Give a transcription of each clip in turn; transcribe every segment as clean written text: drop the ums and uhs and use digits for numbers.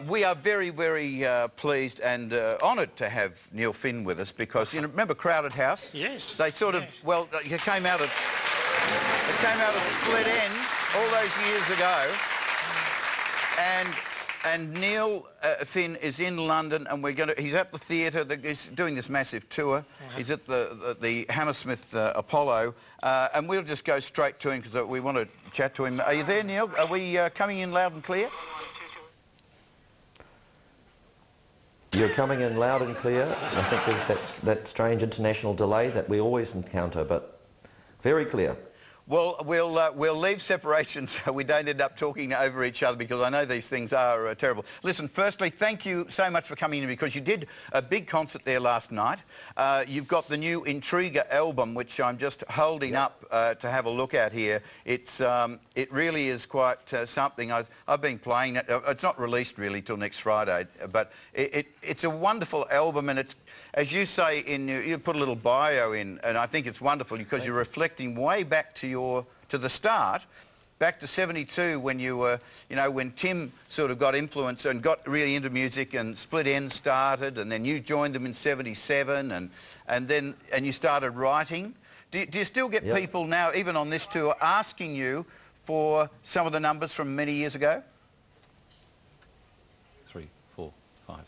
We are very, very pleased and honoured to have Neil Finn with us because, you know, remember Crowded House? Yes. They sort of, well, it came out of Split Ends all those years ago. And Neil Finn is in London, and he's at the theatre. He's doing this massive tour. He's at the Hammersmith Apollo, and we'll just go straight to him because we want to chat to him. Are you there, Neil? Are we coming in loud and clear? You're coming in loud and clear. I think there's that strange international delay that we always encounter, but very clear. Well, we'll leave separation so we don't end up talking over each other because I know these things are terrible. Listen, firstly, thank you so much for coming in because you did a big concert there last night. You've got the new Intriga album, which I'm just holding up to have a look at here. It really is quite something. I've been playing it. It's not released really till next Friday, but it's a wonderful album, and it's, as you say, you put a little bio in, and I think it's wonderful because you're reflecting way back to the start, back to '72 when you were, you know, when Tim sort of got influence and got really into music and Split Enz started, and then you joined them in '77, and you started writing. Do you still get people now, even on this tour, asking you for some of the numbers from many years ago? 3, 4, 5.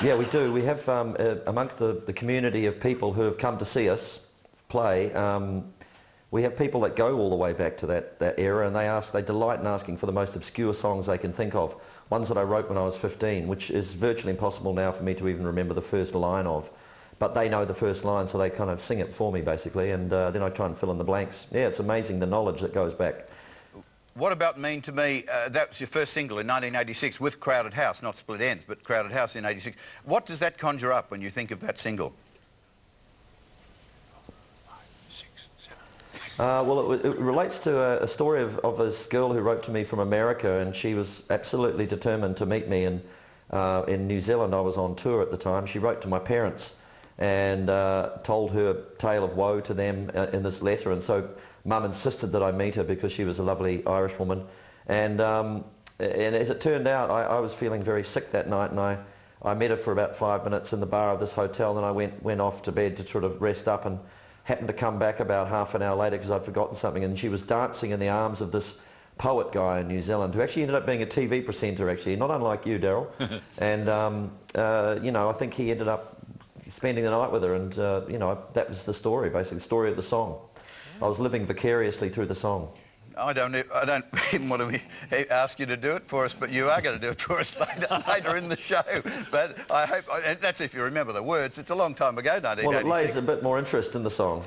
Yeah, we do. We have, amongst the community of people who have come to see us play, we have people that go all the way back to that era, and they delight in asking for the most obscure songs they can think of. Ones that I wrote when I was 15, which is virtually impossible now for me to even remember the first line of. But they know the first line, so they kind of sing it for me, basically, and then I try and fill in the blanks. Yeah, it's amazing the knowledge that goes back. What About Mean to Me, that was your first single in 1986 with Crowded House, not Split Enz, but Crowded House in '86. What does that conjure up when you think of that single? 5, 6, 7. Well, it relates to a story of this girl who wrote to me from America, and she was absolutely determined to meet me in New Zealand. I was on tour at the time. She wrote to my parents and told her tale of woe to them in this letter, and so Mum insisted that I meet her because she was a lovely Irish woman, and as it turned out, I was feeling very sick that night, and I met her for about 5 minutes in the bar of this hotel, and then I went off to bed to sort of rest up, and happened to come back about half an hour later because I'd forgotten something, and she was dancing in the arms of this poet guy in New Zealand who actually ended up being a TV presenter, actually, not unlike you, Daryl. And you know, I think he ended up spending the night with her, and you know, that was the story, basically, the story of the song. I was living vicariously through the song. I don't even want to ask you to do it for us, but you are going to do it for us later in the show. But I hope, and that's if you remember the words. It's a long time ago, 1986. Well, it lays a bit more interest in the song.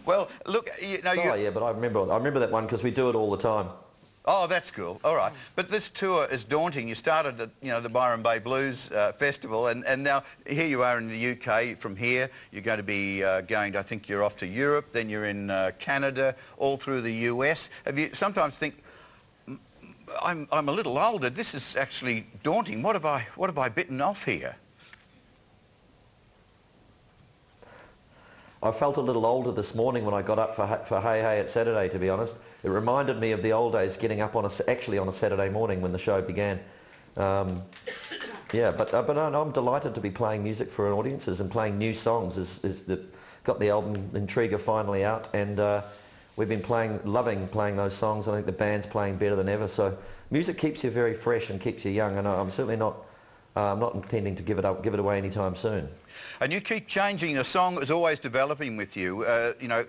Well, look, you know... Oh, yeah, but I remember that one because we do it all the time. Oh, that's cool. All right. But this tour is daunting. You started at, you know, the Byron Bay Blues Festival, and now here you are in the UK. From here, you're going to be going, I think you're off to Europe, then you're in Canada, all through the US. Have you sometimes think, I'm a little older, this is actually daunting. What have I bitten off here? I felt a little older this morning when I got up for Hey Hey It's Saturday, to be honest. It reminded me of the old days getting up actually on a Saturday morning when the show began. Yeah, but I'm delighted to be playing music for audiences and playing new songs. Got the album Intriga finally out, and we've been loving playing those songs. I think the band's playing better than ever. So music keeps you very fresh and keeps you young, and I'm certainly not intending to give it away anytime soon. And you keep changing. The song is always developing with you. You know,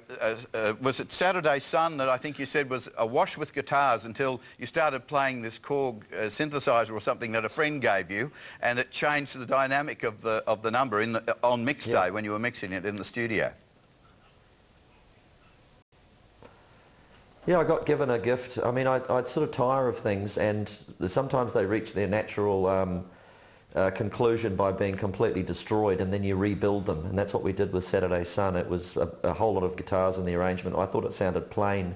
was it Saturday Sun that I think you said was awash with guitars until you started playing this Korg synthesizer or something that a friend gave you, and it changed the dynamic of the number on mix day when you were mixing it in the studio. Yeah, I got given a gift. I mean, I'd sort of tire of things, and sometimes they reach their natural conclusion by being completely destroyed, and then you rebuild them, and that's what we did with Saturday Sun. It was a whole lot of guitars in the arrangement. I thought it sounded plain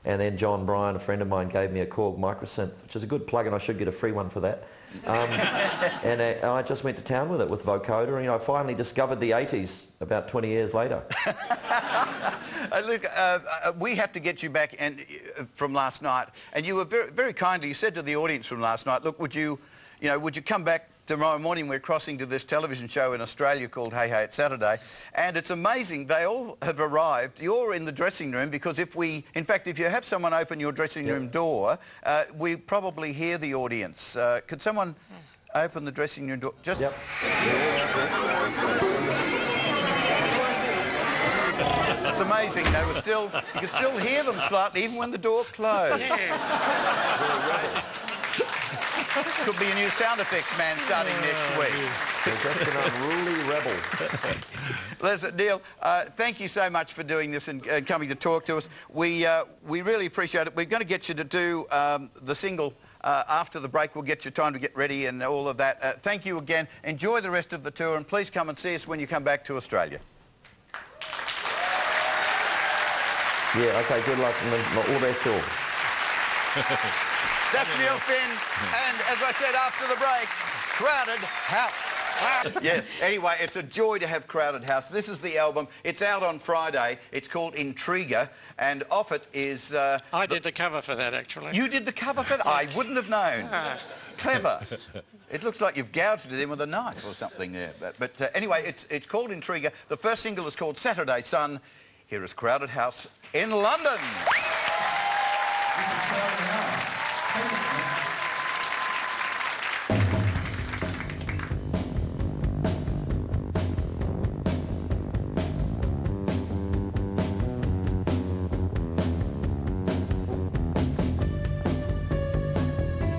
And then John Bryan, a friend of mine, gave me a Korg microsynth, which is a good plug, and I should get a free one for that. And I just went to town with it, with vocoder, and I finally discovered the 80s about 20 years later. Look, we have to get you back from last night, and you were very, very kindly, you said to the audience from last night, look, would you come back tomorrow morning? We're crossing to this television show in Australia called Hey Hey It's Saturday, and it's amazing, they all have arrived. You're in the dressing room, because if you have someone open your dressing room door, we probably hear the audience. Could someone open the dressing room door? Just... Yep. It's amazing, they were still, you could still hear them slightly even when the door closed. Could be a new sound effects man starting next week. They're just an unruly rebel. Listen, Neil, thank you so much for doing this and coming to talk to us. We really appreciate it. We're going to get you to do the single after the break. We'll get you time to get ready and all of that. Thank you again. Enjoy the rest of the tour, and please come and see us when you come back to Australia. Yeah, OK, good luck and all the best to all. That's Neil Finn, and as I said, after the break, Crowded House. Yes, anyway, it's a joy to have Crowded House. This is the album. It's out on Friday. It's called Intriga, and off it is... I did the cover for that, actually. You did the cover for that? I wouldn't have known. Clever. It looks like you've gouged it in with a knife or something there. But anyway, it's called Intriga. The first single is called Saturday Sun. Here is Crowded House in London. This is Crowded House.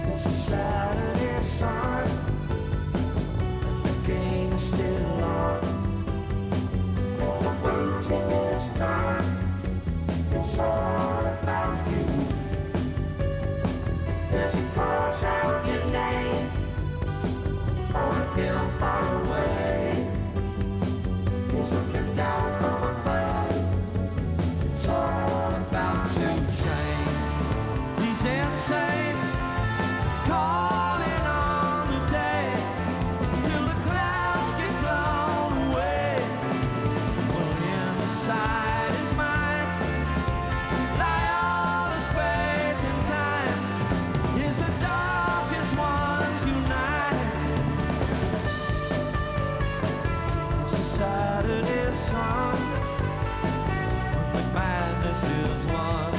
It's a Saturday sun, and the game's still on. And the waiting is done. It's all about you. As he calls out your name on a hill far away, he's looking down from above. It's all about you. Train, he's insane, calling on the day till the clouds get blown away. Well, inside his mind lie all the space and time. Is the darkest ones unite. It's a Saturday sun, when the madness is won.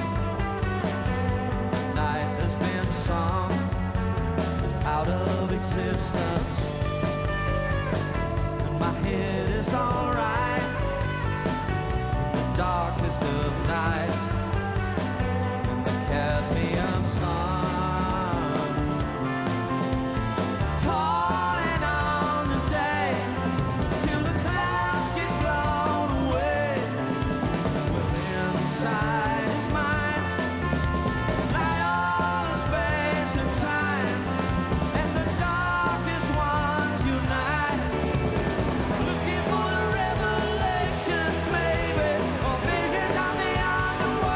Night has been sung out of existence, and my head is alright. The darkest of nights, in the cadmium sun, calling on the day till the clouds get blown away. Well, inside his mind lie all the space and time, and the darkest ones unite. Looking for the revelation, maybe, or visions on the underworld.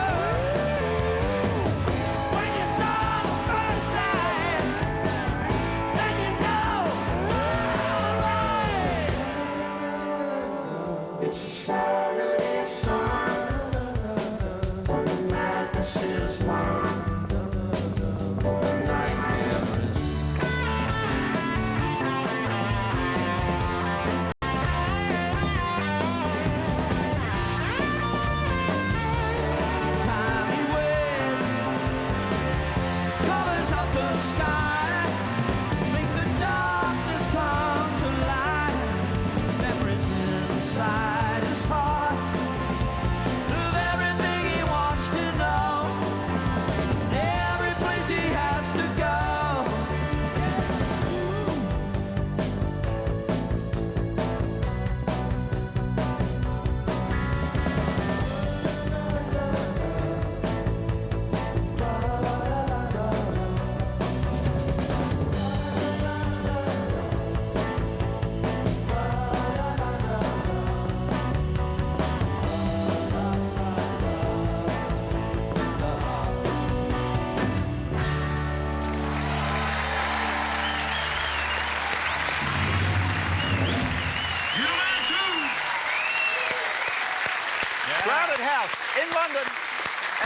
House in London.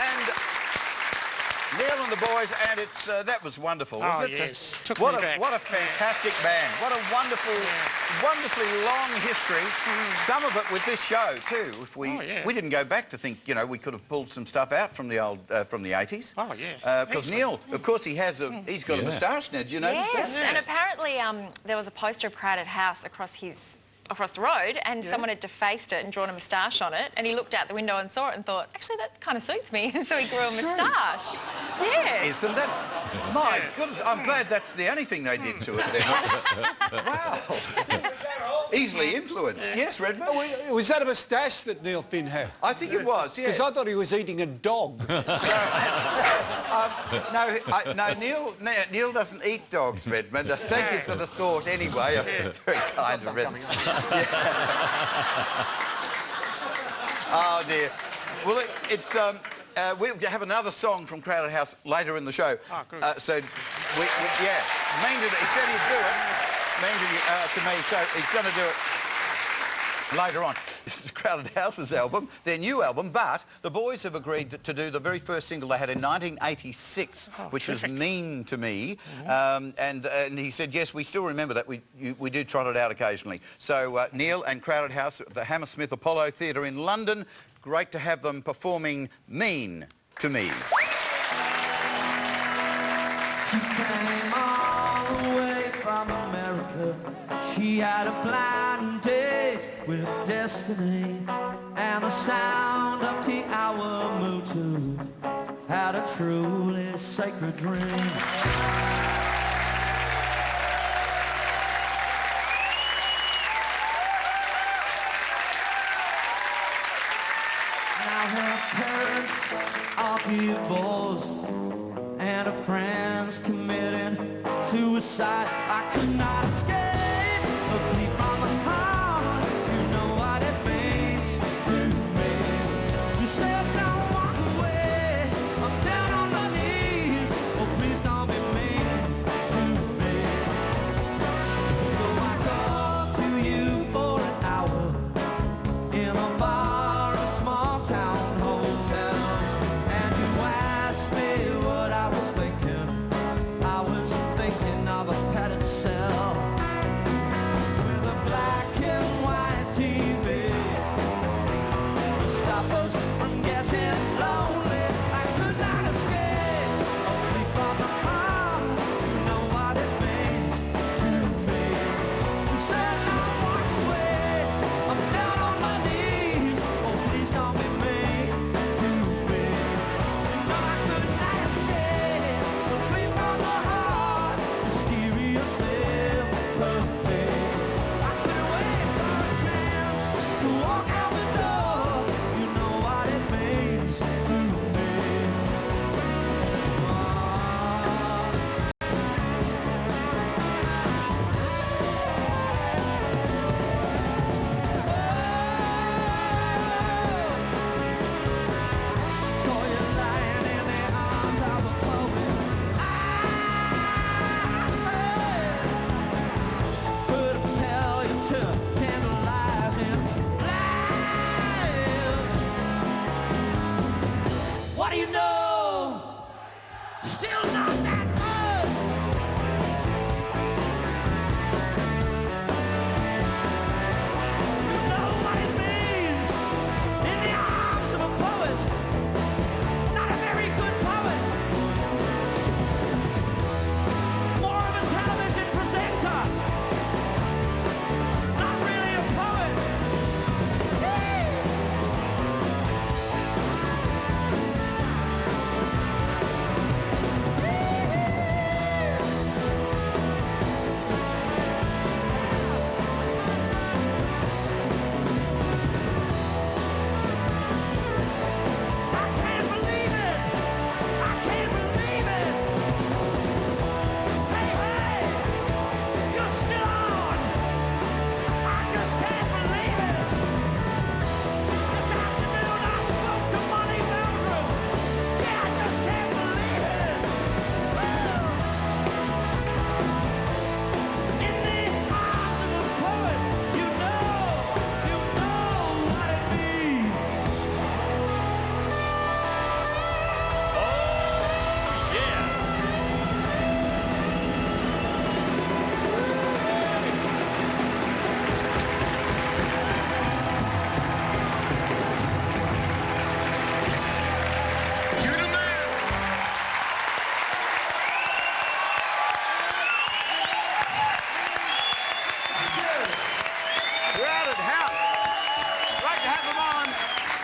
And Neil and the boys, and it's that was wonderful, wasn't it? Yes. Took What me a back. what a fantastic band! What a wonderful, wonderfully long history. Some of it with this show too. If we we didn't go back to think, you know, we could have pulled some stuff out from the old from the 80s. Oh yeah. Because Neil, of course, he has he's got a moustache now. Do you notice Yes, that? and apparently there was a poster of Crowded House across the road, and someone had defaced it and drawn a moustache on it, and he looked out the window and saw it and thought, actually, that kind of suits me, and so he grew a moustache. Yes. Isn't that? My goodness, I'm glad that's the only thing they did to it then. Wow. Easily influenced. Yes, Redmond? Was that a moustache that Neil Finn had? I think it was, yeah. Because I thought he was eating a dog. No, Neil doesn't eat dogs, Redmond. Thank you for the thought anyway. Very kind of Redmond. Oh, dear. Well, it's... we'll have another song from Crowded House later in the show. Oh, good. So, yeah, Mean to, he said he'd do it. Mean to me, so he's going to do it later on. This is Crowded House's album, their new album, but the boys have agreed to do the very first single they had in 1986, which was Mean to Me. And he said, yes, we still remember that. We do trot it out occasionally. So Neil and Crowded House at the Hammersmith Apollo Theatre in London. Great to have them performing Mean to Me. She came all the way from America. She had a blind date with destiny, and the sound of the hour moved to had a truly sacred dream. Now her parents are divorced, and her friends committing suicide. I could not escape a plea from my heart. You know what it means to me. You said don't walk away. I'm down on my knees. Oh, please don't be mean to me. So I talked to you for an hour in a bar, a small town hotel, and you asked me what I was thinking. I was thinking of a padded cell.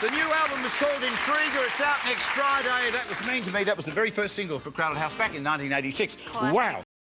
The new album is called Intriguer. It's out next Friday. That was Mean to Me. That was the very first single for Crowded House back in 1986. Classic. Wow.